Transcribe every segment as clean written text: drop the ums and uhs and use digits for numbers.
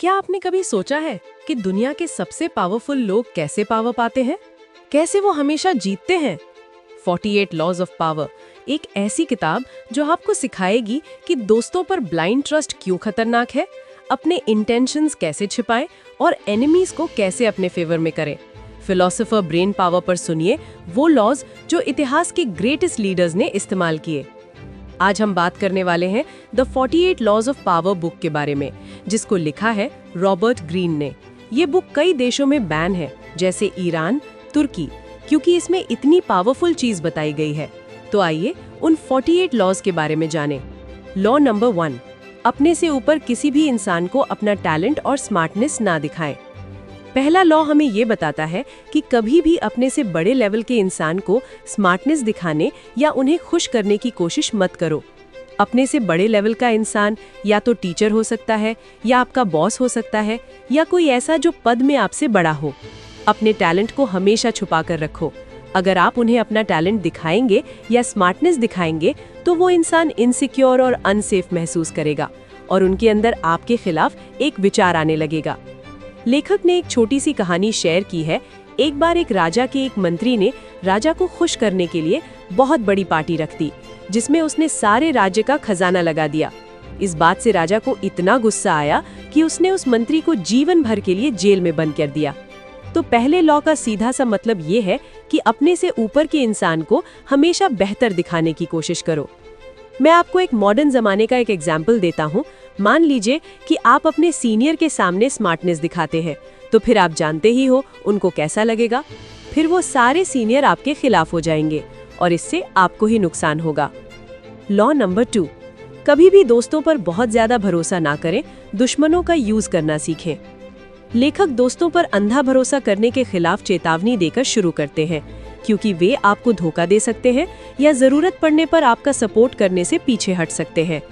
क्या आपने कभी सोचा है कि दुनिया के सबसे पावरफुल लोग कैसे पावर पाते हैं? कैसे वो हमेशा जीतते हैं? 48 लॉज ऑफ पावर एक ऐसी किताब जो आपको सिखाएगी कि दोस्तों पर ब्लाइंड ट्रस्ट क्यों खतरनाक है, अपने इंटेंशंस कैसे छिपाएं और एनिमीज को कैसे अपने फेवर में करें। फिलोसोफर ब्रेन पावर पर सुनिए वो लॉज जो इतिहास के ग्रेटेस्ट लीडर्स ने इस्तेमाल किए। आज हम बात करने वाले हैं the 48 laws of power book के बारे में, जिसको लिखा है रॉबर्ट ग्रीन ने। ये बुक कई देशों में बैन है, जैसे ईरान, तुर्की, क्योंकि इसमें इतनी पावरफुल चीज बताई गई है। तो आइए उन 48 लॉज के बारे में जानें। लॉ नंबर 1, अपने से ऊपर किसी भी इंसान को अपना टैलेंट और स्मार्टनेस ना दिखाएं। पहला लॉ हमें ये बताता है कि कभी भी अपने से बड़े लेवल के इंसान को स्मार्टनेस दिखाने या उन्हें खुश करने की कोशिश मत करो। अपने से बड़े लेवल का इंसान या तो टीचर हो सकता है, या आपका बॉस हो सकता है, या कोई ऐसा जो पद में आपसे बड़ा हो। अपने टैलेंट को हमेशा छुपा कर रखो। अगर आप उन्हें अपना टैलेंट दिखाएंगे या स्मार्टनेस दिखाएंगे तो वो इंसान इनसिक्योर और अनसेफ महसूस करेगा और उनके अंदर आपके खिलाफ एक विचार आने लगेगा। लेखक ने एक छोटी सी कहानी शेयर की है। एक बार एक राजा के एक मंत्री ने राजा को खुश करने के लिए बहुत बड़ी पार्टी रख दी, जिसमें उसने सारे राज्य का खजाना लगा दिया। इस बात से राजा को इतना गुस्सा आया कि उसने उस मंत्री को जीवन भर के लिए जेल में बंद कर दिया। तो पहले लॉ का सीधा सा मतलब ये है कि अपने से ऊपर के इंसान को हमेशा बेहतर दिखाने की कोशिश करो। मैं आपको एक मॉडर्न जमाने का एक एग्जाम्पल देता हूँ। मान लीजिए कि आप अपने सीनियर के सामने स्मार्टनेस दिखाते हैं, तो फिर आप जानते ही हो उनको कैसा लगेगा। फिर वो सारे सीनियर आपके खिलाफ हो जाएंगे और इससे आपको ही नुकसान होगा। लॉ नंबर 2, कभी भी दोस्तों पर बहुत ज्यादा भरोसा ना करें, दुश्मनों का यूज करना सीखें। लेखक दोस्तों पर अंधा भरोसा करने के खिलाफ चेतावनी देकर शुरू करते हैं, क्योंकि वे आपको धोखा दे सकते हैं या जरूरत पड़ने पर आपका सपोर्ट करने से पीछे हट सकते हैं।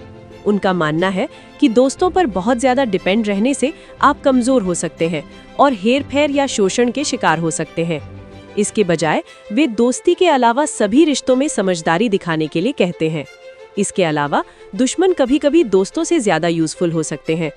उनका मानना है कि दोस्तों पर बहुत ज्यादा डिपेंड रहने से आप कमजोर हो सकते हैं और हेरफेर या शोषण के शिकार हो सकते हैं। इसके बजाय वे दोस्ती के अलावा सभी रिश्तों में समझदारी दिखाने के लिए कहते हैं। इसके अलावा दुश्मन कभी-कभी दोस्तों से ज्यादा यूजफुल हो सकते हैं।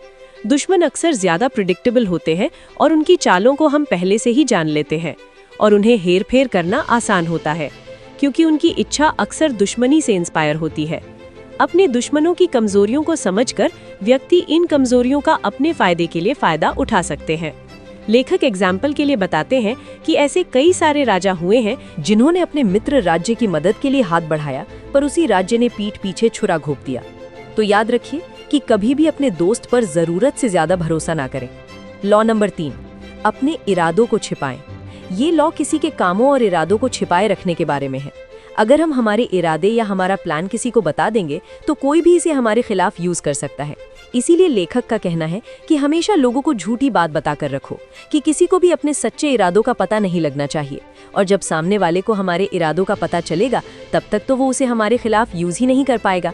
दुश्मन अक्सर ज्यादा प्रिडिक्टेबल होते हैं और उनकी चालों को हम पहले से ही जान लेते हैं और उन्हें हेरफेर करना आसान होता है, क्योंकि उनकी इच्छा अक्सर दुश्मनी से इंस्पायर होती है। अपने दुश्मनों की कमजोरियों को समझकर व्यक्ति इन कमजोरियों का अपने फायदे के लिए फायदा उठा सकते हैं। लेखक एग्जाम्पल के लिए बताते हैं कि ऐसे कई सारे राजा हुए हैं जिन्होंने अपने मित्र राज्य की मदद के लिए हाथ बढ़ाया, पर उसी राज्य ने पीठ पीछे छुरा घोंप दिया। तो याद रखिए कि कभी भी अपने दोस्त पर जरूरत से ज्यादा भरोसा ना करें। लॉ नंबर 3, अपने इरादों को छिपाएं। ये लॉ किसी के कामों और इरादों को छिपाए रखने के बारे में है। अगर हम हमारे इरादे या हमारा प्लान किसी को बता देंगे तो कोई भी इसे हमारे खिलाफ यूज कर सकता है। इसीलिए लेखक का कहना है कि हमेशा लोगों को झूठी बात बताकर रखो, कि किसी को भी अपने सच्चे इरादों का पता नहीं लगना चाहिए। और जब सामने वाले को हमारे इरादों का पता चलेगा, तब तक तो वो उसे हमारे खिलाफ यूज ही नहीं कर पाएगा।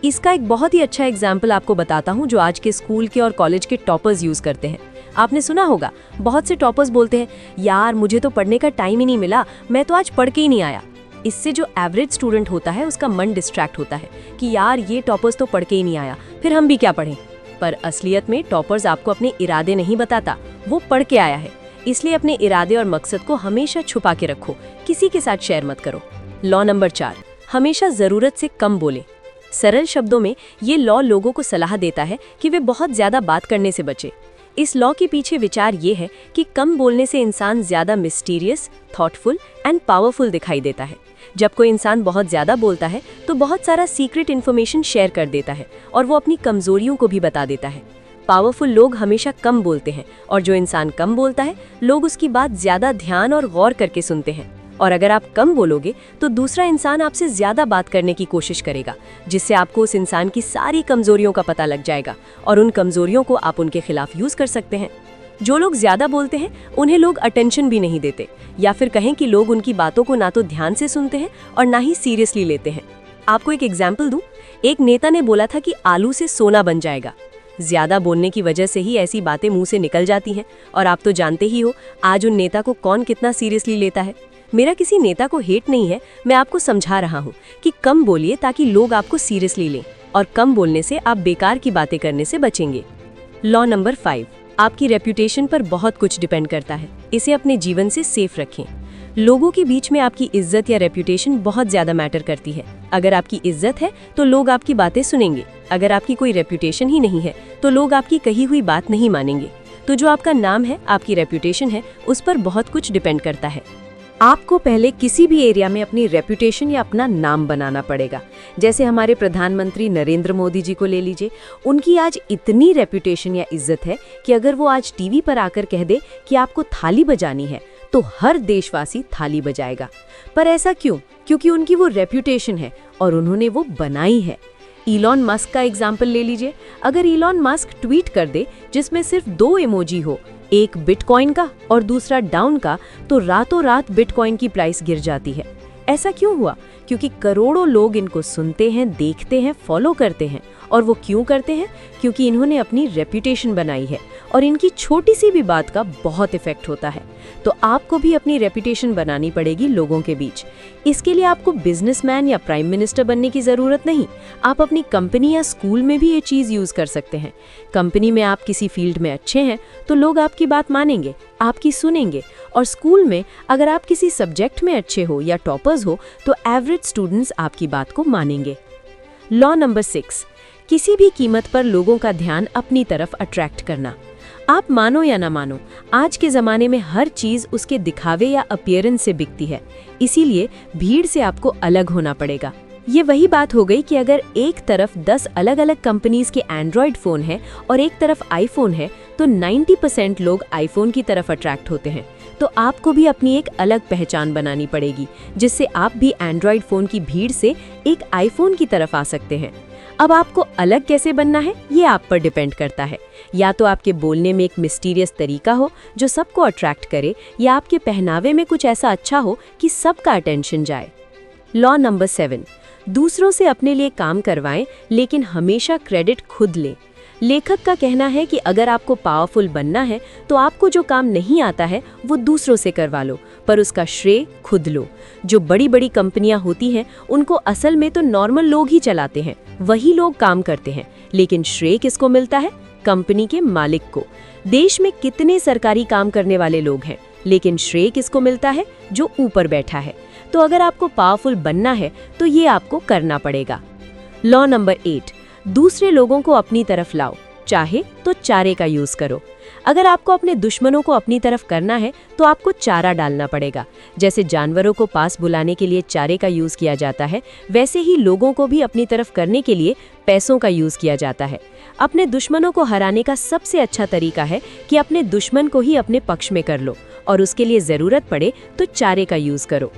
इसका एक बहुत ही अच्छा एग्जाम्पल आपको बताता हूँ जो आज के स्कूल के और कॉलेज के टॉपर्स यूज करते हैं। आपने सुना होगा, बहुत से टॉपर्स बोलते हैं, यार मुझे तो पढ़ने का टाइम ही नहीं मिला, मैं तो आज पढ़ के ही नहीं आया। इससे जो एवरेज स्टूडेंट होता है उसका मन डिस्ट्रैक्ट होता है कि यार ये टॉपर्स तो पढ़ के ही नहीं आया, फिर हम भी क्या पढ़ें। पर असलियत में टॉपर्स आपको अपने इरादे नहीं बताता, वो पढ़ के आया है। इसलिए अपने इरादे और मकसद को हमेशा छुपा के रखो, किसी के साथ शेयर मत करो। लॉ नंबर 4, हमेशा जरूरत से कम बोले। सरल शब्दों में ये लॉ लोगों को सलाह देता है कि वे बहुत ज्यादा बात करने से बचे। इस लॉ के पीछे विचार ये है कि कम बोलने से इंसान ज्यादा मिस्टीरियस, थॉटफुल एंड पावरफुल दिखाई देता है। जब कोई इंसान बहुत ज्यादा बोलता है तो बहुत सारा सीक्रेट इन्फॉर्मेशन शेयर कर देता है और वो अपनी कमजोरियों को भी बता देता है। पावरफुल लोग हमेशा कम बोलते हैं और जो इंसान कम बोलता है लोग उसकी बात ज्यादा ध्यान और गौर करके सुनते हैं। और अगर आप कम बोलोगे तो दूसरा इंसान आपसे ज्यादा बात करने की कोशिश करेगा, जिससे आपको उस इंसान की सारी कमजोरियों का पता लग जाएगा और उन कमजोरियों को आप उनके खिलाफ यूज कर सकते हैं। जो लोग ज्यादा बोलते हैं उन्हें लोग अटेंशन भी नहीं देते, या फिर कहें कि लोग उनकी बातों को ना तो ध्यान से सुनते हैं और ना ही सीरियसली लेते हैं। आपको एक एग्जाम्पल दूं, एक नेता ने बोला था कि आलू से सोना बन जाएगा। ज्यादा बोलने की वजह से ही ऐसी बातें मुंह से निकल जाती हैं और आप तो जानते ही हो आज उन नेता को कौन कितना सीरियसली लेता है। मेरा किसी नेता को हेट नहीं है, मैं आपको समझा रहा हूँ कि कम बोलिए ताकि लोग आपको सीरियसली लें, और कम बोलने से आप बेकार की बातें करने से बचेंगे। लॉ नंबर 5, आपकी रेप्यूटेशन पर बहुत कुछ डिपेंड करता है, इसे अपने जीवन से सेफ रखें। लोगों के बीच में आपकी इज्जत या रेप्यूटेशन बहुत ज़्यादा मैटर करती है। अगर आपकी इज्जत है तो लोग आपकी बातें सुनेंगे, अगर आपकी कोई रेप्यूटेशन ही नहीं है तो लोग आपकी कही हुई बात नहीं मानेंगे। तो जो आपका नाम है, आपकी रेप्यूटेशन है, उस पर बहुत कुछ डिपेंड करता है। आपको पहले किसी भी एरिया में अपनी रेप्यूटेशन या अपना नाम बनाना पड़ेगा। जैसे हमारे प्रधानमंत्री नरेंद्र मोदी जी को ले लीजिए, उनकी आज इतनी रेप्यूटेशन या इज्जत है कि अगर वो आज टीवी पर आकर कह दे कि आपको थाली बजानी है तो हर देशवासी थाली बजाएगा। पर ऐसा क्यों? क्योंकि उनकी वो रेप्यूटेशन है और उन्होंने वो बनाई है। इलॉन मस्क का एग्जाम्पल ले लीजिए। अगर इलॉन मस्क ट्वीट कर दे जिसमें सिर्फ 2 इमोजी हो, एक बिटकॉइन का और दूसरा डाउन का, तो रातों रात बिटकॉइन की प्राइस गिर जाती है। ऐसा क्यों हुआ? क्योंकि करोड़ों लोग इनको सुनते हैं, देखते हैं, फॉलो करते हैं। और वो क्यों करते हैं? क्योंकि इन्होंने अपनी रेप्यूटेशन बनाई है और इनकी छोटी सी भी बात का बहुत इफेक्ट होता है। तो आपको भी अपनी रेप्यूटेशन बनानी पड़ेगी लोगों के बीच। इसके लिए आपको बिजनेसमैन या प्राइम मिनिस्टर बनने की ज़रूरत नहीं। आप अपनी कंपनी या स्कूल में भी ये चीज़ यूज़ कर सकते हैं। कंपनी में आप किसी फील्ड में अच्छे हैं तो लोग आपकी बात मानेंगे, आपकी सुनेंगे। और स्कूल में अगर आप किसी सब्जेक्ट में अच्छे हो या टॉपर्स हो तो एवरेज स्टूडेंट्स आपकी बात को मानेंगे। लॉ नंबर 6, किसी भी कीमत पर लोगों का ध्यान अपनी तरफ अट्रैक्ट करना। आप मानो या ना मानो, आज के ज़माने में हर चीज़ उसके दिखावे या अपीयरेंस से बिकती है। इसीलिए भीड़ से आपको अलग होना पड़ेगा। ये वही बात हो गई कि अगर एक तरफ 10 अलग अलग कंपनीज के एंड्रॉयड फ़ोन है और एक तरफ आईफोन है तो 90% लोग आईफोन की तरफ अट्रैक्ट होते हैं। तो आपको भी अपनी एक अलग पहचान बनानी पड़ेगी, जिससे आप भी एंड्रॉयड फ़ोन की भीड़ से एक आईफोन की तरफ आ सकते हैं। अब आपको अलग कैसे बनना है, ये आप पर डिपेंड करता है। या तो आपके बोलने में एक मिस्टीरियस तरीका हो जो सबको अट्रैक्ट करे, या आपके पहनावे में कुछ ऐसा अच्छा हो कि सबका अटेंशन जाए। लॉ नंबर 7, दूसरों से अपने लिए काम करवाएं लेकिन हमेशा क्रेडिट खुद लें। लेखक का कहना है कि अगर आपको पावरफुल बनना है तो आपको जो काम नहीं आता है वो दूसरों से करवा लो, पर उसका श्रेय खुद लो। जो बड़ी बड़ी कंपनियां होती हैं उनको असल में तो नॉर्मल लोग ही चलाते हैं, वही लोग काम करते हैं, लेकिन श्रेय किसको मिलता है? कंपनी के मालिक को। देश में कितने सरकारी काम करने वाले लोग हैं, लेकिन श्रेय किसको मिलता है? जो ऊपर बैठा है। तो अगर आपको पावरफुल बनना है तो ये आपको करना पड़ेगा। लॉ नंबर 8, दूसरे लोगों को अपनी तरफ लाओ, चाहे तो चारे का यूज करो। अगर आपको अपने दुश्मनों को अपनी तरफ करना है तो आपको चारा डालना पड़ेगा। जैसे जानवरों को पास बुलाने के लिए चारे का यूज किया जाता है, वैसे ही लोगों को भी अपनी तरफ करने के लिए पैसों का यूज किया जाता है। अपने दुश्मनों को हराने का सबसे अच्छा तरीका है कि अपने दुश्मन को ही अपने पक्ष में कर लो, और उसके लिए जरूरत पड़े तो चारे का यूज करो।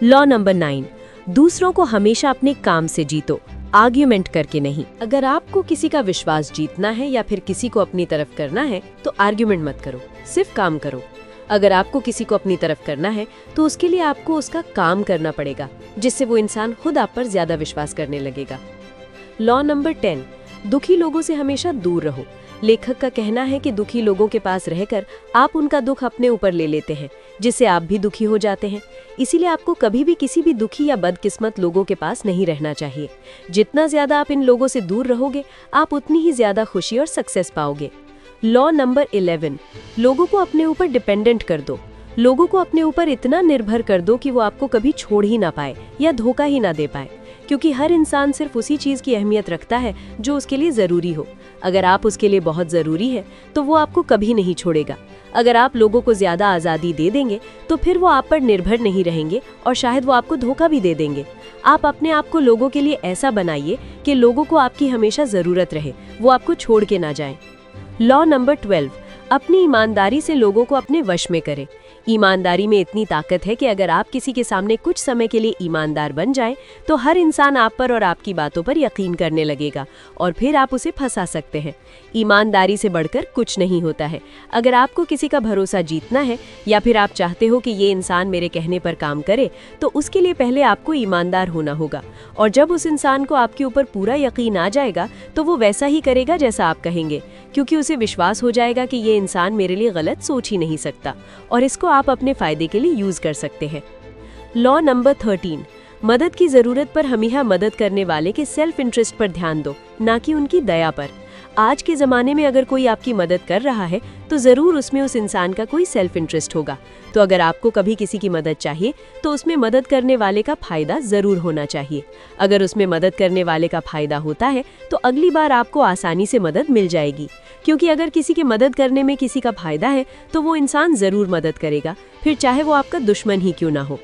लॉ नंबर 9, दूसरों को हमेशा अपने काम से जीतो, आर्ग्यूमेंट करके नहीं। अगर आपको किसी का विश्वास जीतना है या फिर किसी को अपनी तरफ करना है तो आर्ग्यूमेंट मत करो, सिर्फ काम करो। अगर आपको किसी को अपनी तरफ करना है तो उसके लिए आपको उसका काम करना पड़ेगा, जिससे वो इंसान खुद आप पर ज्यादा विश्वास करने लगेगा। लॉ नंबर 10, दुखी लोगों से हमेशा दूर रहो। लेखक का कहना है कि दुखी लोगों के पास रहकर आप उनका दुख अपने ऊपर ले लेते हैं, जिससे आप भी दुखी हो जाते हैं। इसीलिए आपको कभी भी किसी भी दुखी या बदकिस्मत लोगों के पास नहीं रहना चाहिए। जितना ज्यादा आप इन लोगों से दूर रहोगे, आप उतनी ही ज्यादा खुशी और सक्सेस पाओगे। लॉ नंबर 11, लोगों को अपने ऊपर डिपेंडेंट कर दो। लोगों को अपने ऊपर इतना निर्भर कर दो कि वो आपको कभी छोड़ ही ना पाए या धोखा ही ना दे पाए, क्योंकि हर इंसान सिर्फ उसी चीज़ की अहमियत रखता है जो उसके लिए ज़रूरी हो। अगर आप उसके लिए बहुत ज़रूरी है तो वो आपको कभी नहीं छोड़ेगा। अगर आप लोगों को ज़्यादा आज़ादी दे देंगे तो फिर वो आप पर निर्भर नहीं रहेंगे और शायद वो आपको धोखा भी दे देंगे। आप अपने आप को लोगों के लिए ऐसा बनाइए कि लोगों को आपकी हमेशा ज़रूरत रहे, वो आपको छोड़ के ना जाएं। लॉ नंबर 12, अपनी ईमानदारी से लोगों को अपने वश में करें। ईमानदारी में इतनी ताकत है कि अगर आप किसी के सामने कुछ समय के लिए ईमानदार बन जाएं, तो हर इंसान आप पर और आपकी बातों पर यकीन करने लगेगा और फिर आप उसे फंसा सकते हैं। ईमानदारी से बढ़कर कुछ नहीं होता है। अगर आपको किसी का भरोसा जीतना है या फिर आप चाहते हो कि ये इंसान मेरे कहने पर काम करे, तो उसके लिए पहले आपको ईमानदार होना होगा। और जब उस इंसान को आपके ऊपर पूरा यकीन आ जाएगा तो वो वैसा ही करेगा जैसा आप कहेंगे, क्योंकि उसे विश्वास हो जाएगा कि ये इंसान मेरे लिए गलत सोच ही नहीं सकता, और इसको आप अपने फायदे के लिए यूज कर सकते हैं। लॉ नंबर 13, मदद की जरूरत पर हमेशा मदद करने वाले के सेल्फ इंटरेस्ट पर ध्यान दो, ना कि उनकी दया पर। आज के ज़माने में अगर कोई आपकी मदद कर रहा है तो ज़रूर उसमें उस इंसान का कोई सेल्फ इंटरेस्ट होगा। तो अगर आपको कभी किसी की मदद चाहिए तो उसमें मदद करने वाले का फ़ायदा ज़रूर होना चाहिए। अगर उसमें मदद करने वाले का फ़ायदा होता है तो अगली बार आपको आसानी से मदद मिल जाएगी, क्योंकि अगर किसी की मदद करने में किसी का फ़ायदा है तो वो इंसान ज़रूर मदद करेगा, फिर चाहे वो आपका दुश्मन ही क्यों ना हो।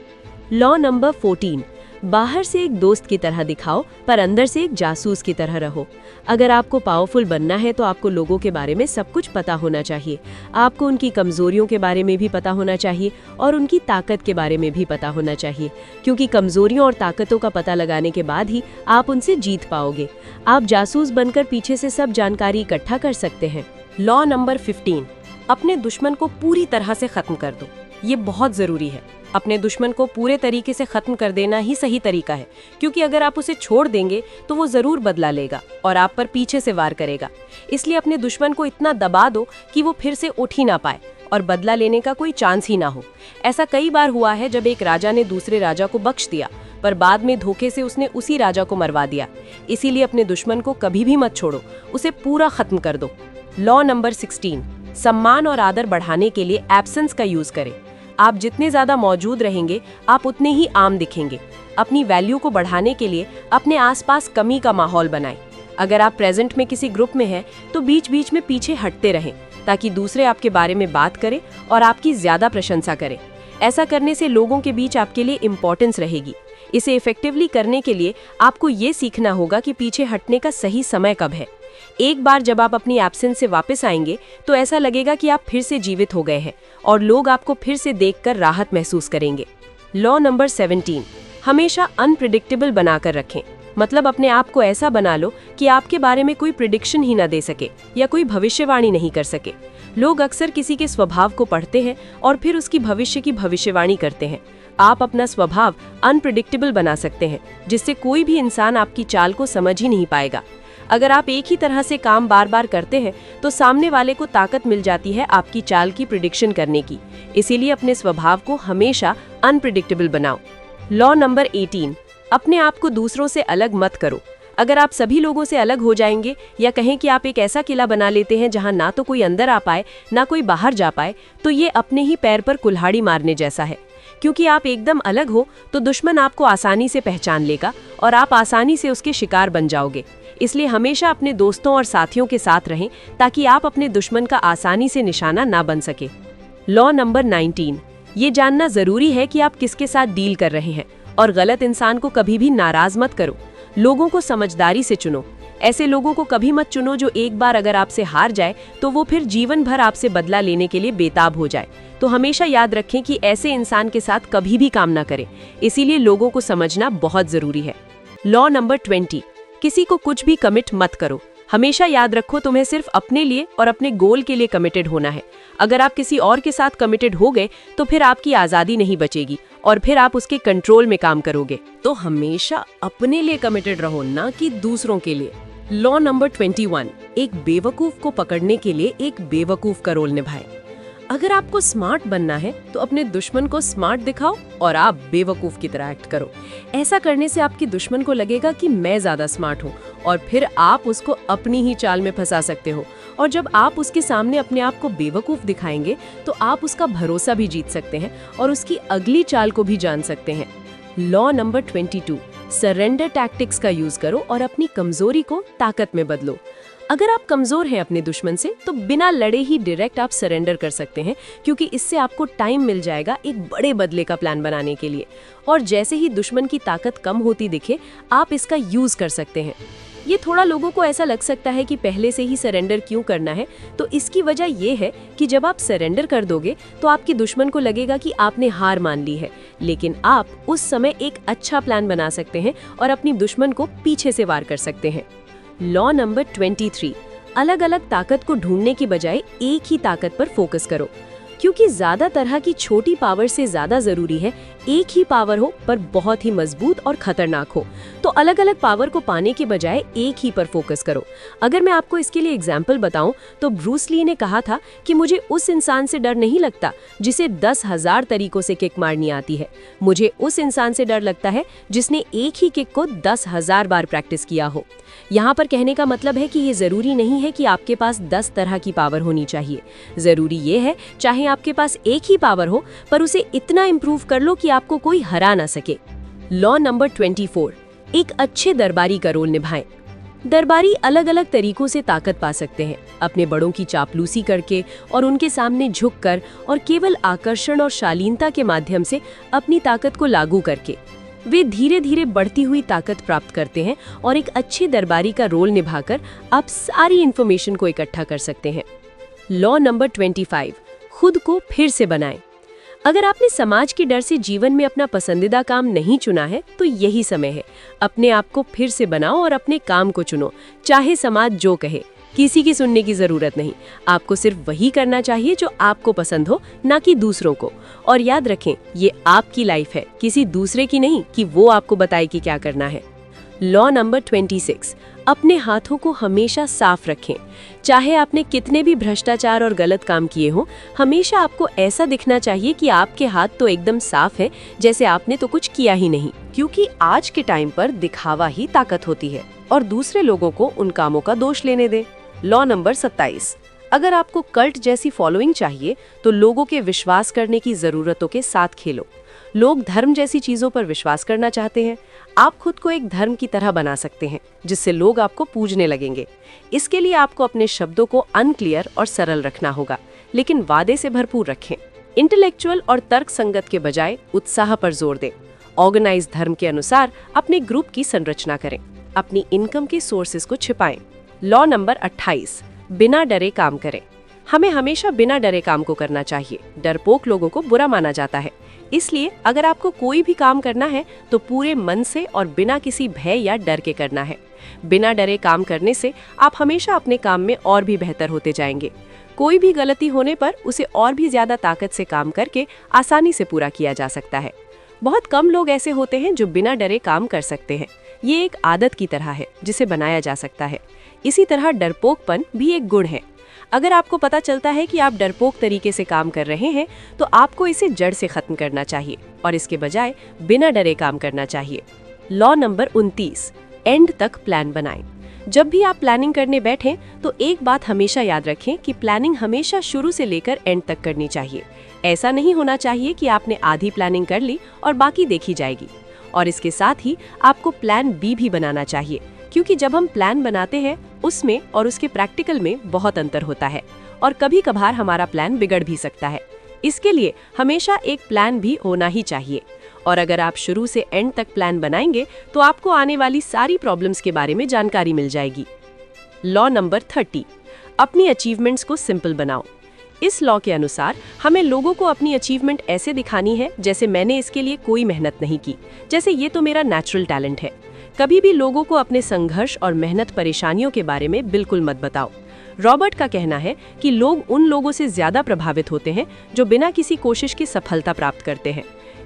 लॉ नंबर 14, बाहर से एक दोस्त की तरह दिखाओ पर अंदर से एक जासूस की तरह रहो। अगर आपको पावरफुल बनना है तो आपको लोगों के बारे में सब कुछ पता होना चाहिए। आपको उनकी कमजोरियों के बारे में भी पता होना चाहिए और उनकी ताकत के बारे में भी पता होना चाहिए, क्योंकि कमजोरियों और ताकतों का पता लगाने के बाद ही आप उनसे जीत पाओगे। आप जासूस बनकर पीछे से सब जानकारी इकट्ठा कर सकते हैं। लॉ नंबर 15, अपने दुश्मन को पूरी तरह से खत्म कर दो। ये बहुत ज़रूरी है। अपने दुश्मन को पूरे तरीके से खत्म कर देना ही सही तरीका है, क्योंकि अगर आप उसे छोड़ देंगे तो वो ज़रूर बदला लेगा और आप पर पीछे से वार करेगा। इसलिए अपने दुश्मन को इतना दबा दो कि वो फिर से उठ ही ना पाए और बदला लेने का कोई चांस ही ना हो। ऐसा कई बार हुआ है जब एक राजा ने दूसरे राजा को बख्श दिया, पर बाद में धोखे से उसने उसी राजा को मरवा दिया। इसीलिए अपने दुश्मन को कभी भी मत छोड़ो, उसे पूरा खत्म कर दो। लॉ नंबर 16, सम्मान और आदर बढ़ाने के लिए एब्सेंस का यूज करें। आप जितने ज्यादा मौजूद रहेंगे आप उतने ही आम दिखेंगे। अपनी वैल्यू को बढ़ाने के लिए अपने आसपास कमी का माहौल बनाएं। अगर आप प्रेजेंट में किसी ग्रुप में हैं तो बीच बीच में पीछे हटते रहें, ताकि दूसरे आपके बारे में बात करें और आपकी ज्यादा प्रशंसा करें। ऐसा करने से लोगों के बीच आपके लिए इम्पोर्टेंस रहेगी। इसे इफेक्टिवली करने के लिए आपको ये सीखना होगा कि पीछे हटने का सही समय कब है। एक बार जब आप अपनी एब्सेंस से वापस आएंगे तो ऐसा लगेगा कि आप फिर से जीवित हो गए हैं और लोग आपको फिर से देखकर राहत महसूस करेंगे। लॉ नंबर 17, हमेशा अनप्रिडिक्टेबल बनाकर रखें। मतलब अपने आप को ऐसा बना लो कि आपके बारे में कोई प्रिडिक्शन ही ना दे सके या कोई भविष्यवाणी नहीं कर सके। लोग अक्सर किसी के स्वभाव को पढ़ते हैं और फिर उसकी भविष्य की भविष्यवाणी करते हैं। आप अपना स्वभाव अनप्रिडिक्टेबल बना सकते हैं, जिससे कोई भी इंसान आपकी चाल को समझ ही नहीं पाएगा। अगर आप एक ही तरह से काम बार बार करते हैं तो सामने वाले को ताकत मिल जाती है आपकी चाल की प्रिडिक्शन करने की। इसीलिए अपने स्वभाव को हमेशा अनप्रिडिक्टेबल बनाओ। लॉ नंबर 18, अपने आप को दूसरों से अलग मत करो। अगर आप सभी लोगों से अलग हो जाएंगे या कहें कि आप एक ऐसा किला बना लेते हैं जहां ना तो कोई अंदर आ पाए ना कोई बाहर जा पाए, तो ये अपने ही पैर पर कुल्हाड़ी मारने जैसा है। क्योंकि आप एकदम अलग हो तो दुश्मन आपको आसानी से पहचान लेगा और आप आसानी से उसके शिकार बन जाओगे। इसलिए हमेशा अपने दोस्तों और साथियों के साथ रहें ताकि आप अपने दुश्मन का आसानी से निशाना ना बन सके। लॉ नंबर 19, ये जानना जरूरी है कि आप किसके साथ डील कर रहे हैं और गलत इंसान को कभी भी नाराज मत करो। लोगों को समझदारी से चुनो। ऐसे लोगों को कभी मत चुनो जो एक बार अगर आपसे हार जाए तो वो फिर जीवन भर आपसे बदला लेने के लिए बेताब हो जाए। तो हमेशा याद रखें कि ऐसे इंसान के साथ कभी भी काम ना करें। इसीलिए लोगों को समझना बहुत जरूरी है। लॉ नंबर 20, किसी को कुछ भी कमिट मत करो। हमेशा याद रखो तुम्हें सिर्फ अपने लिए और अपने गोल के लिए कमिटेड होना है। अगर आप किसी और के साथ कमिटेड हो गए तो फिर आपकी आज़ादी नहीं बचेगी और फिर आप उसके कंट्रोल में काम करोगे। तो हमेशा अपने लिए कमिटेड रहो, ना कि दूसरों के लिए। लॉ नंबर 21, एक बेवकूफ को पकड़ने के लिए एक बेवकूफ का रोल निभाएं। अगर आपको स्मार्ट बनना है तो अपने दुश्मन को स्मार्ट दिखाओ और आप बेवकूफ की तरह एक्ट करो। ऐसा करने से आपके दुश्मन को लगेगा कि मैं ज्यादा स्मार्ट हूँ और फिर आप उसको अपनी ही चाल में फंसा सकते हो। और जब आप उसके सामने अपने आप को बेवकूफ दिखाएंगे तो आप उसका भरोसा भी जीत सकते हैं और उसकी अगली चाल को भी जान सकते हैं। लॉ नंबर 22, सरेंडर टैक्टिक्स का यूज करो और अपनी कमजोरी को ताकत में बदलो। अगर आप कमजोर हैं अपने दुश्मन से तो बिना लड़े ही डायरेक्ट आप सरेंडर कर सकते हैं, क्योंकि इससे आपको टाइम मिल जाएगा एक बड़े बदले का प्लान बनाने के लिए। और जैसे ही दुश्मन की ताकत कम होती दिखे आप इसका यूज कर सकते हैं। ये थोड़ा लोगों को ऐसा लग सकता है कि पहले से ही सरेंडर क्यों करना है, तो इसकी वजह ये है कि जब आप सरेंडर कर दोगे तो आपके दुश्मन को लगेगा कि आपने हार मान ली है, लेकिन आप उस समय एक अच्छा प्लान बना सकते हैं और अपनी दुश्मन को पीछे से वार कर सकते हैं। लॉ नंबर 23, अलग अलग ताकत को ढूंढने की बजाय एक ही ताकत पर फोकस करो, क्योंकि ज्यादा तरह की छोटी पावर से ज्यादा जरूरी है एक ही पावर हो पर बहुत ही मजबूत और खतरनाक हो, तो अलग अलग पावर को पाने के बजाय एक ही पर फोकस करो। अगर मैं आपको इसके लिए एग्जाम्पल बताऊं तो ब्रूस ली ने कहा था कि मुझे उस इंसान से डर नहीं लगता जिसे 10,000 तरीकों से किक मारनी आती है, मुझे उस इंसान से डर लगता है जिसने एक ही किक को 10,000 बार प्रैक्टिस किया हो। यहाँ पर कहने का मतलब है कि ये जरूरी नहीं है कि आपके पास 10 तरह की पावर होनी चाहिए। जरूरी ये है चाहे आपके पास एक ही पावर हो पर उसे इतना इम्प्रूव कर लो कि आपको कोई हरा ना सके। लॉ नंबर 24, एक अच्छे दरबारी का रोल निभाएं। दरबारी अलग अलग तरीकों से ताकत पा सकते हैं, अपने बड़ों की चापलूसी करके और उनके सामने झुककर और केवल आकर्षण और शालीनता के माध्यम से अपनी ताकत को लागू करके। वे धीरे धीरे बढ़ती हुई ताकत प्राप्त करते हैं और एक अच्छे दरबारी का रोल निभाकर आप सारी इंफॉर्मेशन को इकट्ठा कर सकते हैं। लॉ नंबर 25, खुद को फिर से बनाएं। अगर आपने समाज के डर से जीवन में अपना पसंदीदा काम नहीं चुना है तो यही समय है, अपने आप को फिर से बनाओ और अपने काम को चुनो, चाहे समाज जो कहे। किसी की सुनने की जरूरत नहीं, आपको सिर्फ वही करना चाहिए जो आपको पसंद हो, ना कि दूसरों को। और याद रखें, ये आपकी लाइफ है, किसी दूसरे की नहीं कि वो आपको बताए कि क्या करना है। लॉ नंबर 26, अपने हाथों को हमेशा साफ रखें। चाहे आपने कितने भी भ्रष्टाचार और गलत काम किए हों, हमेशा आपको ऐसा दिखना चाहिए कि आपके हाथ तो एकदम साफ है, जैसे आपने तो कुछ किया ही नहीं। क्योंकि आज के टाइम पर दिखावा ही ताकत होती है और दूसरे लोगों को उन कामों का दोष लेने दे। लॉ नंबर 27, अगर आपको कल्ट जैसी फॉलोइंग चाहिए तो लोगों के विश्वास करने की जरूरतों के साथ खेलो। लोग धर्म जैसी चीजों पर विश्वास करना चाहते हैं, आप खुद को एक धर्म की तरह बना सकते हैं जिससे लोग आपको पूजने लगेंगे। इसके लिए आपको अपने शब्दों को अनक्लियर और सरल रखना होगा, लेकिन वादे से भरपूर रखें। इंटेलेक्चुअल और तर्क संगत के बजाय उत्साह पर जोर दें। ऑर्गेनाइज धर्म के अनुसार अपने ग्रुप की संरचना करें। अपनी इनकम के सोर्सेज को छिपाएं। लॉ नंबर 28, बिना डरे काम करें। हमें हमेशा बिना डरे काम को करना चाहिए। डरपोक लोगों को बुरा माना जाता है, इसलिए अगर आपको कोई भी काम करना है तो पूरे मन से और बिना किसी भय या डर के करना है। बिना डरे काम करने से आप हमेशा अपने काम में और भी बेहतर होते जाएंगे। कोई भी गलती होने पर उसे और भी ज्यादा ताकत से काम करके आसानी से पूरा किया जा सकता है। बहुत कम लोग ऐसे होते हैं जो बिना डरे काम कर सकते हैं। ये एक आदत की तरह है जिसे बनाया जा सकता है। इसी तरह डरपोकपन भी एक गुण है। अगर आपको पता चलता है कि आप डरपोक तरीके से काम कर रहे हैं तो आपको इसे जड़ से खत्म करना चाहिए और इसके बजाय बिना डरे काम करना चाहिए। लॉ नंबर 29, एंड तक प्लान बनाएं। जब भी आप प्लानिंग करने बैठें तो एक बात हमेशा याद रखें कि प्लानिंग हमेशा शुरू से लेकर एंड तक करनी चाहिए। ऐसा नहीं होना चाहिए कि आपने आधी प्लानिंग कर ली और बाकी देखी जाएगी। और इसके साथ ही आपको प्लान बी भी बनाना चाहिए, क्योंकि जब हम प्लान बनाते हैं उसमें और उसके प्रैक्टिकल में बहुत अंतर होता है और कभी कभार हमारा प्लान बिगड़ भी सकता है। इसके लिए हमेशा एक प्लान भी होना ही चाहिए। और अगर आप शुरू से एंड तक प्लान बनाएंगे तो आपको आने वाली सारी प्रॉब्लम्स के बारे में जानकारी मिल जाएगी। लॉ नंबर 30, अपनी अचीवमेंट्स को सिंपल बनाओ। इस लॉ के अनुसार हमें लोगों को अपनी अचीवमेंट ऐसे दिखानी है जैसे मैंने इसके लिए कोई मेहनत नहीं की, जैसे ये तो मेरा नेचुरल टैलेंट है। कभी भी लोगों को अपने संघर्ष और मेहनत परेशानियों के बारे में बिल्कुल मत बताओ। रॉबर्ट का कहना है कि लोग उन लोगों से ज्यादा प्रभावित होते हैं जो बिना किसी कोशिश की सफलता प्राप्त करते हैं।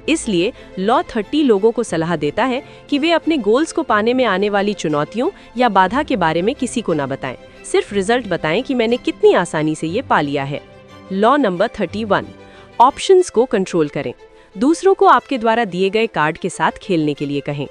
इसलिए लॉ 30 लोगों को सलाह देता है कि वे अपने गोल्स को पाने में आने वाली चुनौतियों या बाधा के बारे में किसी को ना बताएं, सिर्फ रिजल्ट बताएं कि मैंने कितनी आसानी से ये पा लिया है। लॉ नंबर 31, ऑप्शंस को कंट्रोल करें। दूसरों को आपके द्वारा दिए गए कार्ड के साथ खेलने के लिए कहें।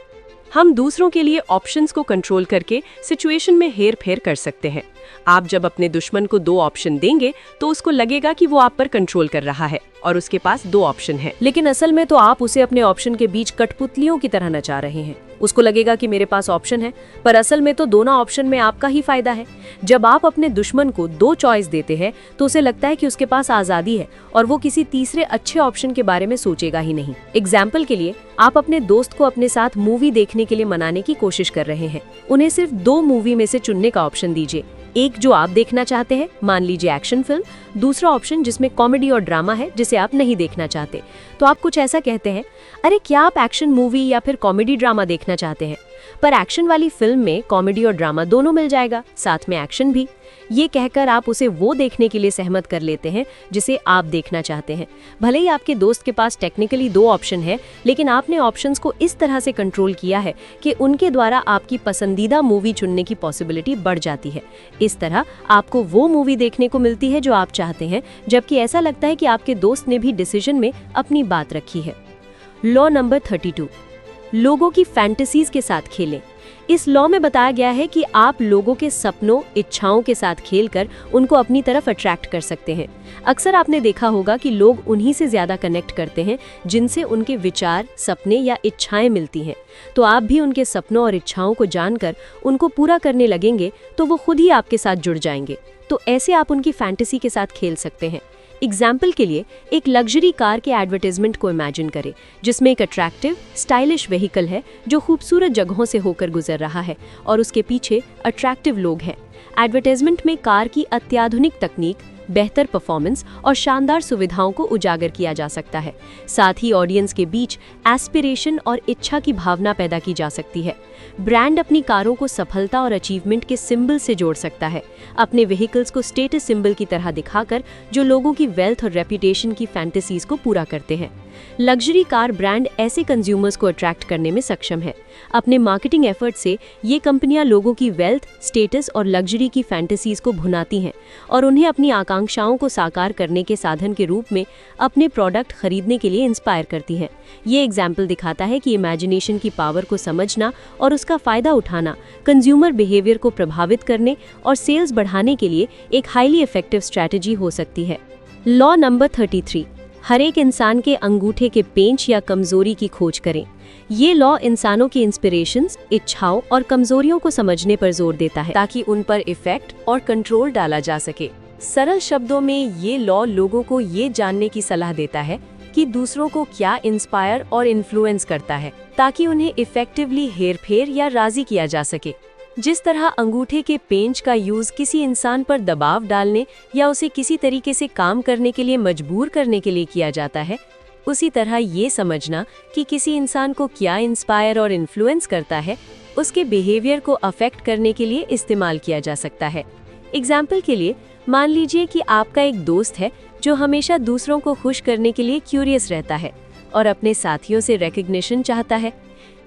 हम दूसरों के लिए ऑप्शंस को कंट्रोल करके सिचुएशन में हेर फेर कर सकते हैं। आप जब अपने दुश्मन को 2 ऑप्शन देंगे तो उसको लगेगा कि वो आप पर कंट्रोल कर रहा है और उसके पास 2 ऑप्शन है, लेकिन असल में तो आप उसे अपने ऑप्शन के बीच कठपुतलियों की तरह नचा रहे हैं। उसको लगेगा कि मेरे पास ऑप्शन है, पर असल में तो दोनों ऑप्शन में आपका ही फायदा है। जब आप अपने दुश्मन को 2 चॉइस देते हैं तो उसे लगता है कि उसके पास आजादी है और वो किसी तीसरे अच्छे ऑप्शन के बारे में सोचेगा ही नहीं। एग्जाम्पल के लिए, आप अपने दोस्त को अपने साथ मूवी देखने के लिए मनाने की कोशिश कर रहे हैं। उन्हें सिर्फ 2 मूवी में से चुनने का ऑप्शन दीजिए। एक जो आप देखना चाहते हैं, मान लीजिए एक्शन फिल्म, दूसरा ऑप्शन जिसमें कॉमेडी और ड्रामा है जिसे आप नहीं देखना चाहते। तो आप कुछ ऐसा कहते हैं, अरे क्या आप एक्शन मूवी या फिर कॉमेडी ड्रामा देखना चाहते हैं? पर एक्शन वाली फिल्म में कॉमेडी और ड्रामा दोनों मिल जाएगा, साथ में एक्शन भी। ये कहकर आप उसे वो देखने के लिए सहमत कर लेते हैं जिसे आप देखना चाहते हैं। भले ही आपके दोस्त के पास टेक्निकली 2 ऑप्शन है, लेकिन आपने ऑप्शंस को इस तरह से कंट्रोल किया है कि उनके द्वारा आपकी पसंदीदा मूवी चुनने की पॉसिबिलिटी बढ़ जाती है। इस तरह आपको वो मूवी देखने को मिलती है जो आप चाहते हैं, जबकि ऐसा लगता है कि आपके दोस्त ने भी डिसीजन में अपनी बात रखी है। लॉ नंबर 32, लोगों की फैंटेसीज के साथ खेलें। इस लॉ में बताया गया है कि आप लोगों के सपनों, इच्छाओं के साथ खेलकर उनको अपनी तरफ अट्रैक्ट कर सकते हैं। अक्सर आपने देखा होगा कि लोग उन्हीं से ज़्यादा कनेक्ट करते हैं जिनसे उनके विचार, सपने या इच्छाएं मिलती हैं। तो आप भी उनके सपनों और इच्छाओं को जानकर उनको पूरा करने लगेंगे तो वो खुद ही आपके साथ जुड़ जाएंगे। तो ऐसे आप उनकी फैंटेसी के साथ खेल सकते हैं। एग्जाम्पल के लिए एक लग्जरी कार के एडवर्टाइजमेंट को इमेजिन करें, जिसमें एक अट्रैक्टिव, स्टाइलिश व्हीकल है जो खूबसूरत जगहों से होकर गुजर रहा है और उसके पीछे अट्रैक्टिव लोग हैं। एडवर्टाइजमेंट में कार की अत्याधुनिक तकनीक, बेहतर परफॉर्मेंस और शानदार सुविधाओं को उजागर किया जा सकता है। साथ ही ऑडियंस के बीच एस्पिरेशन और इच्छा की भावना पैदा की जा सकती है। ब्रांड अपनी कारों को सफलता और अचीवमेंट के सिंबल से जोड़ सकता है, अपने व्हीकल्स को स्टेटस सिंबल की तरह दिखाकर, जो लोगों की वेल्थ और रेपुटेशन की फैंटेसीज को पूरा करते हैं। लग्जरी कार ब्रांड ऐसे कंज्यूमर्स को अट्रैक्ट करने में सक्षम है। अपने मार्केटिंग एफर्ट से ये कंपनियां लोगों की वेल्थ, स्टेटस और लग्जरी की फैंटेसीज को भुनाती हैं और उन्हें अपनी आकांक्षाओं को साकार करने के साधन के रूप में अपने प्रोडक्ट खरीदने के लिए इंस्पायर करती हैं। ये एग्जाम्पल दिखाता है कि इमेजिनेशन की पावर को समझना और उसका फ़ायदा उठाना कंज्यूमर बिहेवियर को प्रभावित करने और सेल्स बढ़ाने के लिए एक हाईली इफेक्टिव स्ट्रैटेजी हो सकती है। लॉ नंबर 33, हर एक इंसान के अंगूठे के पेंच या कमजोरी की खोज करें। ये लॉ इंसानों की इंस्पिरेशंस, इच्छाओं और कमजोरियों को समझने पर जोर देता है ताकि उन पर इफेक्ट और कंट्रोल डाला जा सके। सरल शब्दों में ये लॉ लोगों को ये जानने की सलाह देता है कि दूसरों को क्या इंस्पायर और इन्फ्लुएंस करता है, ताकि उन्हें इफेक्टिवली हेरफेर या राजी किया जा सके। जिस तरह अंगूठे के पेंच का यूज किसी इंसान पर दबाव डालने या उसे किसी तरीके से काम करने के लिए मजबूर करने के लिए किया जाता है, उसी तरह ये समझना कि किसी इंसान को क्या इंस्पायर और इन्फ्लुएंस करता है, उसके बिहेवियर को अफेक्ट करने के लिए इस्तेमाल किया जा सकता है। एग्जाम्पल के लिए मान लीजिए कि आपका एक दोस्त है जो हमेशा दूसरों को खुश करने के लिए क्यूरियस रहता है और अपने साथियों से रिकॉग्निशन चाहता है।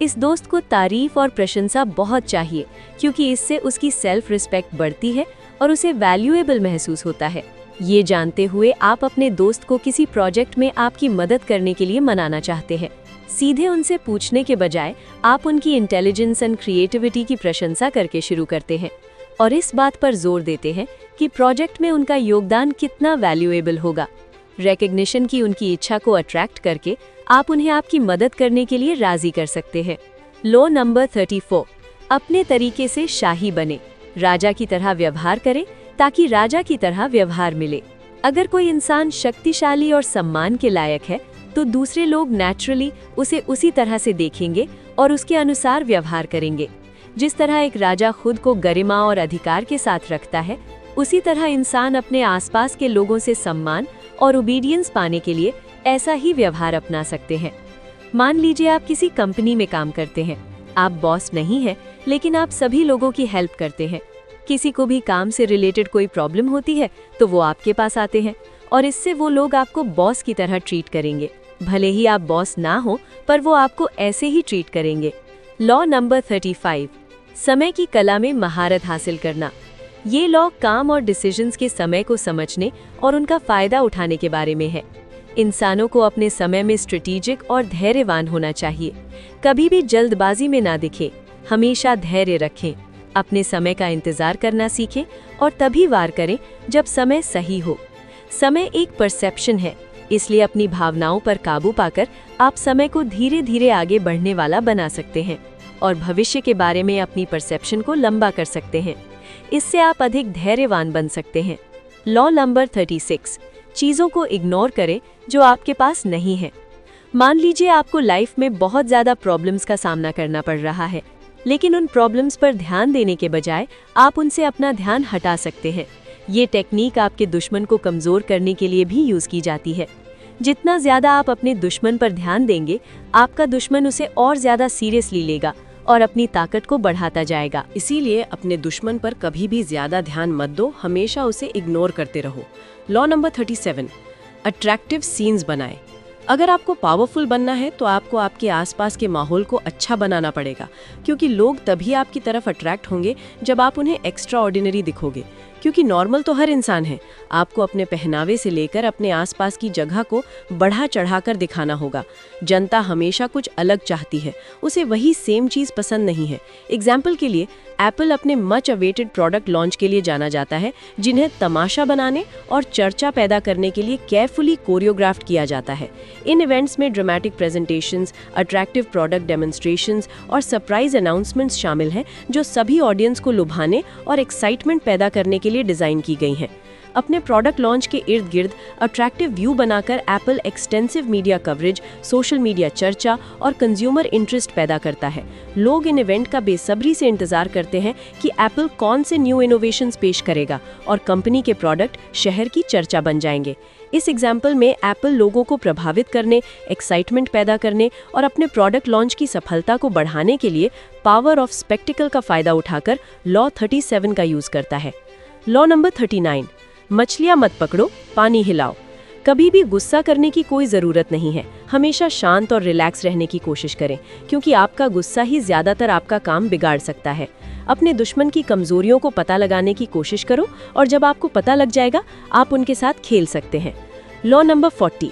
इस दोस्त को तारीफ और प्रशंसा बहुत चाहिए, क्योंकि इससे उसकी सेल्फ रिस्पेक्ट बढ़ती है और उसे वैल्यूएबल महसूस होता है। ये जानते हुए आप अपने दोस्त को किसी प्रोजेक्ट में आपकी मदद करने के लिए मनाना चाहते हैं। सीधे उनसे पूछने के बजाय आप उनकी इंटेलिजेंस एंड क्रिएटिविटी की प्रशंसा करके शुरू करते हैं और इस बात पर जोर देते हैं कि प्रोजेक्ट में उनका योगदान कितना वैल्यूएबल होगा। रिकॉग्निशन की उनकी इच्छा को अट्रैक्ट करके आप उन्हें आपकी मदद करने के लिए राजी कर सकते हैं। लॉ नंबर 34, अपने तरीके से शाही बने। राजा की तरह व्यवहार करें ताकि राजा की तरह व्यवहार मिले। अगर कोई इंसान शक्तिशाली और सम्मान के लायक है तो दूसरे लोग नेचुरली उसे उसी तरह से देखेंगे और उसके अनुसार व्यवहार करेंगे। जिस तरह एक राजा खुद को गरिमा और अधिकार के साथ रखता है, उसी तरह इंसान अपने आसपास के लोगों से सम्मान और ओबीडियंस पाने के लिए ऐसा ही व्यवहार अपना सकते हैं। मान लीजिए आप किसी कंपनी में काम करते हैं। आप बॉस नहीं हैं, लेकिन आप सभी लोगों की हेल्प करते हैं। किसी को भी काम से रिलेटेड कोई प्रॉब्लम होती है तो वो आपके पास आते हैं और इससे वो लोग आपको बॉस की तरह ट्रीट करेंगे। भले ही आप बॉस ना हो, पर वो आपको ऐसे ही ट्रीट करेंगे। लॉ नंबर 35, समय की कला में महारत हासिल करना। ये लॉ काम और डिसीजंस के समय को समझने और उनका फायदा उठाने के बारे में है। इंसानों को अपने समय में स्ट्रेटेजिक और धैर्यवान होना चाहिए। कभी भी जल्दबाजी में ना दिखें, हमेशा धैर्य रखें, अपने समय का इंतजार करना सीखें और तभी वार करें जब समय सही हो। समय एक परसेप्शन है, इसलिए अपनी भावनाओं पर काबू पाकर आप समय को धीरे धीरे आगे बढ़ने वाला बना सकते हैं और भविष्य के बारे में अपनी परसेप्शन को लंबा कर सकते हैं। इससे आप अधिक धैर्यवान बन सकते हैं। लॉ नंबर 36, चीज़ों को इग्नोर करें जो आपके पास नहीं है। मान लीजिए आपको लाइफ में बहुत ज़्यादा प्रॉब्लम्स का सामना करना पड़ रहा है, लेकिन उन प्रॉब्लम्स पर ध्यान देने के बजाय आप उनसे अपना ध्यान हटा सकते हैं। ये टेक्निक आपके दुश्मन को कमज़ोर करने के लिए भी यूज़ की जाती है। जितना ज़्यादा आप अपने दुश्मन पर ध्यान देंगे, आपका दुश्मन उसे और ज़्यादा सीरियसली लेगा और अपनी ताकत को बढ़ाता जाएगा। इसीलिए अपने दुश्मन पर कभी भी ज्यादा ध्यान मत दो, हमेशा उसे इग्नोर करते रहो। लॉ नंबर 37, अट्रैक्टिव सीन्स बनाएं। अगर आपको पावरफुल बनना है तो आपको आपके आसपास के माहौल को अच्छा बनाना पड़ेगा, क्योंकि लोग तभी आपकी तरफ अट्रैक्ट होंगे जब आप उन्हें एक्स्ट्रा ऑर्डिनरी दिखोगे। क्योंकि नॉर्मल तो हर इंसान है, आपको अपने पहनावे से लेकर अपने आसपास की जगह को बढ़ा चढ़ाकर दिखाना होगा। जनता हमेशा कुछ अलग चाहती है, उसे वही सेम चीज़ पसंद नहीं है। एग्जाम्पल के लिए एप्पल अपने मच अवेटेड प्रोडक्ट लॉन्च के लिए जाना जाता है, जिन्हें तमाशा बनाने और चर्चा पैदा करने के लिए केयरफुली कोरियोग्राफ्ट किया जाता है। इन इवेंट्स में dramatic presentations, attractive product demonstrations और सरप्राइज अनाउंसमेंट्स शामिल हैं, जो सभी ऑडियंस को लुभाने और एक्साइटमेंट पैदा करने के लिए डिज़ाइन की गई हैं। अपने प्रोडक्ट लॉन्च के इर्द गिर्द अट्रैक्टिव व्यू बनाकर Apple extensive media coverage, social media चर्चा और कंज्यूमर इंटरेस्ट पैदा करता है। लोग इन इवेंट का बेसब्री से इंतजार करते हैं कि एप्पल कौन से न्यू इनोवेशंस पेश करेगा और कंपनी के प्रोडक्ट शहर की चर्चा बन जाएंगे। इस एग्जाम्पल में एप्पल लोगों को प्रभावित करने, एक्साइटमेंट पैदा करने और अपने प्रोडक्ट लॉन्च की सफलता को बढ़ाने के लिए पावर ऑफ स्पेक्टिकल का फायदा उठाकर लॉ 37 का यूज करता है। लॉ नंबर 39, मछलियां मत पकड़ो, पानी हिलाओ। कभी भी गुस्सा करने की कोई ज़रूरत नहीं है। हमेशा शांत और रिलैक्स रहने की कोशिश करें, क्योंकि आपका गुस्सा ही ज़्यादातर आपका काम बिगाड़ सकता है। अपने दुश्मन की कमजोरियों को पता लगाने की कोशिश करो और जब आपको पता लग जाएगा, आप उनके साथ खेल सकते हैं। लॉ नंबर 40,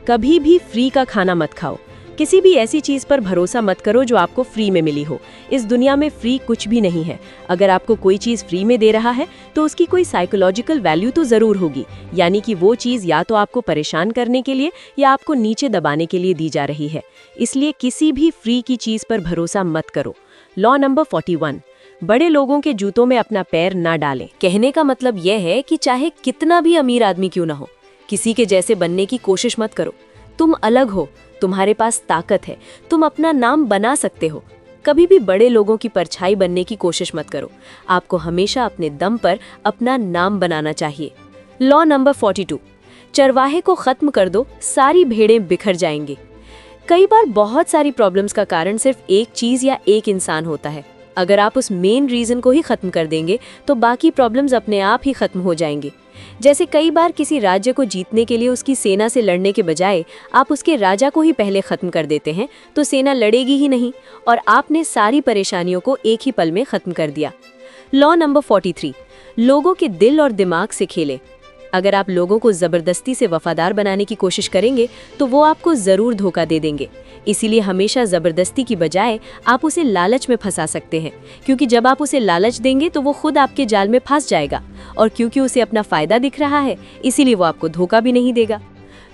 कभी भी फ्री का खाना मत खाओ। किसी भी ऐसी चीज़ पर भरोसा मत करो जो आपको फ्री में मिली हो। इस दुनिया में फ्री कुछ भी नहीं है। अगर आपको कोई चीज़ फ्री में दे रहा है तो उसकी कोई साइकोलॉजिकल वैल्यू तो ज़रूर होगी, यानी कि वो चीज़ या तो आपको परेशान करने के लिए या आपको नीचे दबाने के लिए दी जा रही है। इसलिए किसी भी फ्री की चीज़ पर भरोसा मत करो। लॉ नंबर 41, बड़े लोगों के जूतों में अपना पैर ना डालें। कहने का मतलब यह है कि चाहे कितना भी अमीर आदमी क्यों ना हो, किसी के जैसे बनने की कोशिश मत करो। तुम अलग हो, तुम्हारे पास ताकत है, तुम अपना नाम बना सकते हो। कभी भी बड़े लोगों की परछाई बनने की कोशिश मत करो। आपको हमेशा अपने दम पर अपना नाम बनाना चाहिए। लॉ नंबर 42, चरवाहे को खत्म कर दो, सारी भेड़ें बिखर जाएंगी। कई बार बहुत सारी प्रॉब्लम्स का कारण सिर्फ एक चीज़ या एक इंसान होता है। अगर आप उस मेन रीज़न को ही खत्म कर देंगे तो बाकी प्रॉब्लम्स अपने आप ही खत्म हो जाएंगी। जैसे कई बार किसी राज्य को जीतने के लिए उसकी सेना से लड़ने के बजाय आप उसके राजा को ही पहले खत्म कर देते हैं, तो सेना लड़ेगी ही नहीं और आपने सारी परेशानियों को एक ही पल में खत्म कर दिया। लॉ नंबर 43, लोगों के दिल और दिमाग से खेलें। अगर आप लोगों को ज़बरदस्ती से वफादार बनाने की कोशिश करेंगे तो वो आपको ज़रूर धोखा दे देंगे। इसीलिए हमेशा ज़बरदस्ती की बजाय आप उसे लालच में फंसा सकते हैं, क्योंकि जब आप उसे लालच देंगे तो वो खुद आपके जाल में फंस जाएगा, और क्योंकि उसे अपना फ़ायदा दिख रहा है इसीलिए वो आपको धोखा भी नहीं देगा।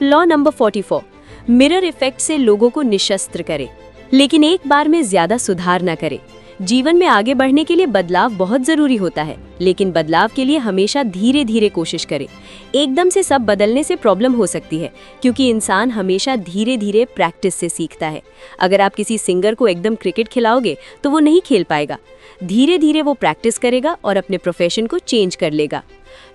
लॉ नंबर 44, मिरर इफेक्ट से लोगों को निशस्त्र करें, लेकिन एक बार में ज़्यादा सुधार न करें। जीवन में आगे बढ़ने के लिए बदलाव बहुत ज़रूरी होता है, लेकिन बदलाव के लिए हमेशा धीरे धीरे कोशिश करें। एकदम से सब बदलने से प्रॉब्लम हो सकती है, क्योंकि इंसान हमेशा धीरे धीरे प्रैक्टिस से सीखता है। अगर आप किसी सिंगर को एकदम क्रिकेट खिलाओगे तो वो नहीं खेल पाएगा। धीरे धीरे वो प्रैक्टिस करेगा और अपने प्रोफेशन को चेंज कर लेगा।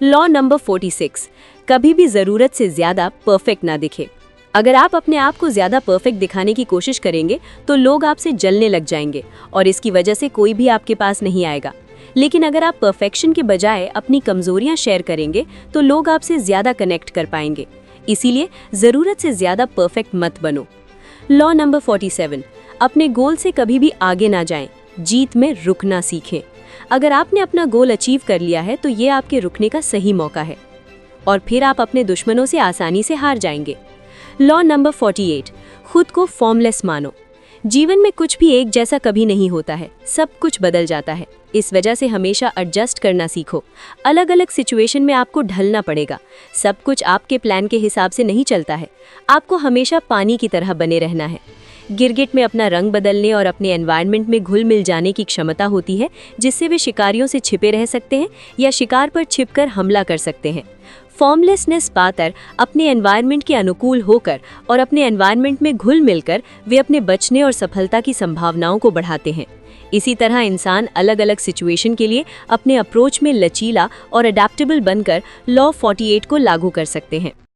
लॉ नंबर 46, कभी भी ज़रूरत से ज़्यादा परफेक्ट ना दिखे। अगर आप अपने आप को ज़्यादा परफेक्ट दिखाने की कोशिश करेंगे तो लोग आपसे जलने लग जाएंगे और इसकी वजह से कोई भी आपके पास नहीं आएगा। लेकिन अगर आप परफेक्शन के बजाय अपनी कमजोरियां शेयर करेंगे तो लोग आपसे ज़्यादा कनेक्ट कर पाएंगे। इसीलिए ज़रूरत से ज़्यादा परफेक्ट मत बनो। लॉ नंबर 47, अपने गोल से कभी भी आगे ना जाएं, जीत में रुकना सीखें। अगर आपने अपना गोल अचीव कर लिया है तो ये आपके रुकने का सही मौका है, और फिर आप अपने दुश्मनों से आसानी से हार जाएंगे। लॉ नंबर 48, खुद को फॉर्मलेस मानो। जीवन में कुछ भी एक जैसा कभी नहीं होता है, सब कुछ बदल जाता है। इस वजह से हमेशा एडजस्ट करना सीखो। अलग अलग सिचुएशन में आपको ढलना पड़ेगा। सब कुछ आपके प्लान के हिसाब से नहीं चलता है। आपको हमेशा पानी की तरह बने रहना है। गिरगिट में अपना रंग बदलने और अपने एनवायरनमेंट में घुल मिल जाने की क्षमता होती है, जिससे वे शिकारियों से छिपे रह सकते हैं या शिकार पर छिपकर हमला कर सकते हैं। फॉर्मलेसनेस पाकर अपने एनवायरनमेंट के अनुकूल होकर और अपने एनवायरनमेंट में घुल मिलकर वे अपने बचने और सफलता की संभावनाओं को बढ़ाते हैं। इसी तरह इंसान अलग अलग सिचुएशन के लिए अपने अप्रोच में लचीला और अडेप्टेबल बनकर लॉ 48 को लागू कर सकते हैं।